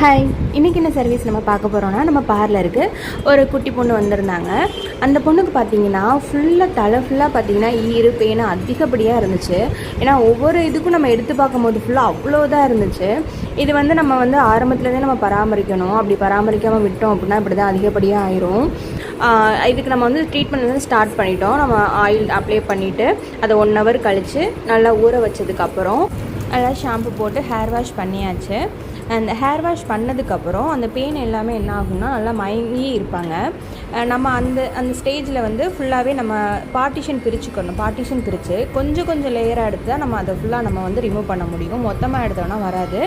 Hi, இன்றைக்கி என்ன service நம்ம பார்க்க போகிறோன்னா, நம்ம பார்லருக்கு ஒரு குட்டி பொண்ணு வந்திருந்தாங்க. அந்த பொண்ணுக்கு பார்த்தீங்கன்னா தலை ஃபுல்லாக பார்த்தீங்கன்னா பேனு அதிகப்படியாக இருந்துச்சு. ஏன்னா ஒவ்வொரு இதுக்கும் நம்ம எடுத்து பார்க்கும்போது ஃபுல்லாக அவ்வளோதான் இருந்துச்சு. இது நம்ம ஆரம்பத்துலேருந்தே நம்ம பராமரிக்கணும். அப்படி பராமரிக்காமல் விட்டோம் அப்படின்னா இப்படி தான் அதிகப்படியாக ஆயிரும். இதுக்கு நம்ம ட்ரீட்மெண்ட் ஸ்டார்ட் பண்ணிட்டோம். நம்ம ஆயில் அப்ளை பண்ணிவிட்டு அதை 1 hour கழித்து நல்லா ஊற வச்சதுக்கப்புறம் நல்லா ஷாம்பு போட்டு ஹேர் வாஷ் பண்ணியாச்சு. அந்த ஹேர் வாஷ் பண்ணதுக்கப்புறம் அந்த பெயின் எல்லாமே என்ன ஆகும்னா நல்லா மயங்கி இருப்பாங்க. நம்ம அந்த ஸ்டேஜில் ஃபுல்லாகவே நம்ம பார்ட்டிஷன் பிரித்து கொஞ்சம் லேயராக எடுத்து தான் நம்ம அதை ஃபுல்லாக நம்ம ரிமூவ் பண்ண முடியும். மொத்தமாக எடுத்தோன்னா வராது.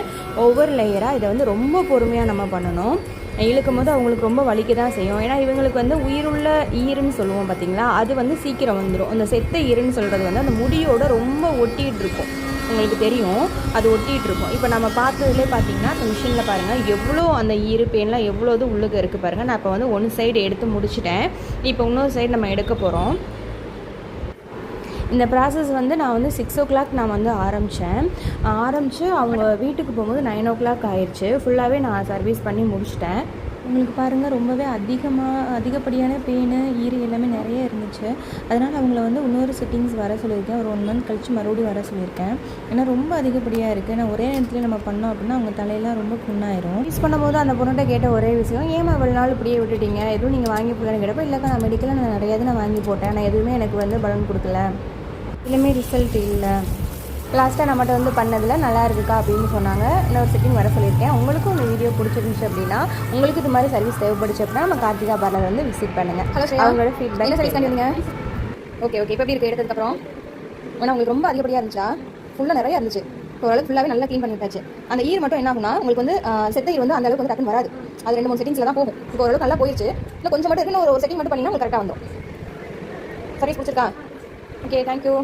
ஒவ்வொரு லேயராக இதை ரொம்ப பொறுமையாக நம்ம பண்ணணும். இழுக்கும் போது அவங்களுக்கு ரொம்ப வலிக்க தான் செய்யும். ஏன்னா இவங்களுக்கு உயிருள்ள ஈருன்னு சொல்லுவோம் பார்த்திங்களா, அது சீக்கிரம் வந்துடும். அந்த செத்த ஈருன்னு சொல்கிறது அந்த முடியோட ரொம்ப ஒட்டிகிட்டு இருக்கும். உங்களுக்கு தெரியும், அது ஒட்டிகிட்டு இருக்கும். இப்போ நம்ம பார்த்ததுலேயே பார்த்தீங்கன்னா அந்த மிஷினில் பாருங்கள் எவ்வளோ அந்த பெயின்லாம் எவ்வளோ இது உள்ளுக்கு இருக்குது பாருங்கள். நான் இப்போ 1 சைடு எடுத்து முடிச்சிட்டேன். இப்போ இன்னொரு சைடு நம்ம எடுக்க போகிறோம். இந்த ப்ராசஸ் நான் 6 o'clock நான் ஆரம்பித்து அவங்க வீட்டுக்கு போகும்போது 9 o'clock ஆயிடுச்சு. ஃபுல்லாகவே நான் சர்வீஸ் பண்ணி முடிச்சிட்டேன். உங்களுக்கு பாருங்கள் ரொம்பவே அதிகப்படியான பெயின் எல்லாமே நிறைய இருந்துச்சு. அதனால் அவங்கள இன்னொரு செட்டிங்ஸ் வர சொல்லியிருக்கேன். ஒரு 1 month கழித்து மறுபடியும் வர சொல்லியிருக்கேன். ஏன்னா ரொம்ப அதிகப்படியாக இருக்குது. ஏன்னா ஒரே நேரத்தில் நம்ம பண்ணோம் அப்படின்னா அவங்க தலையெல்லாம் ரொம்ப புண்ணாயிரும். யூஸ் பண்ணும்போது அந்த பொண்ணுகிட்ட கேட்ட ஒரே விஷயம், ஏமா இவ்வளோ நாள் இப்படியே விட்டுட்டீங்க, எதுவும் நீங்கள் வாங்கி போடலன்னு கேட்டப்போ, இல்லைக்கா நான் மெடிக்கலில் நான் நிறையா நான் வாங்கி போட்டேன், நான் எதுவுமே எனக்கு பலன் கொடுக்கல, எல்லாமே ரிசல்ட் இல்லை, லாஸ்ட்டாக நம்மகிட்ட பண்ணதில் நல்லா இருக்குக்கா அப்படின்னு சொன்னாங்க. இன்னொரு செட்டிங் வர சொல்லியிருக்கேன். உங்களுக்கும் இந்த வீடியோ பிடிச்சிருந்துச்சு அப்படின்னா, உங்களுக்கு இது மாதிரி சர்வீஸ் தேவைப்படுச்சு அப்படின்னா நம்ம கார்த்திகா பார்லர் விசிட் பண்ணுங்கள். அவங்களோட ஃபீட்பேக் என்ன சர்வீஸ் பண்ணிடுங்க. ஓகே இப்போ எப்படி இருக்குது எடுத்ததுக்கப்புறம்? ஆனால் உங்களுக்கு ரொம்ப அதிகப்படியாக இருந்துச்சா? ஃபுல்லாக நிறையா இருந்துச்சு. ஓரளவுக்கு ஃபுல்லாகவே நல்லா க்ளீன் பண்ணிட்டாச்சு. அந்த ஈர் மட்டும் என்ன ஆகுனா உங்களுக்கு செத்த ஈர் அந்த அளவுக்கு டக்குன்னு வராது. அது 2-3 செட்டிங்ஸில் தான் போகும். இப்போ ஓரளவுக்கு நல்லா போயிடுச்சு. இல்லை கொஞ்சம் மட்டும் இருக்குன்னு ஒரு செட்டிங் மட்டும் பண்ணிங்கன்னா உங்களுக்கு கரெக்டாக வந்துடும். சர்வீஸ் பிடிச்சிருக்கா? Okay, thank you.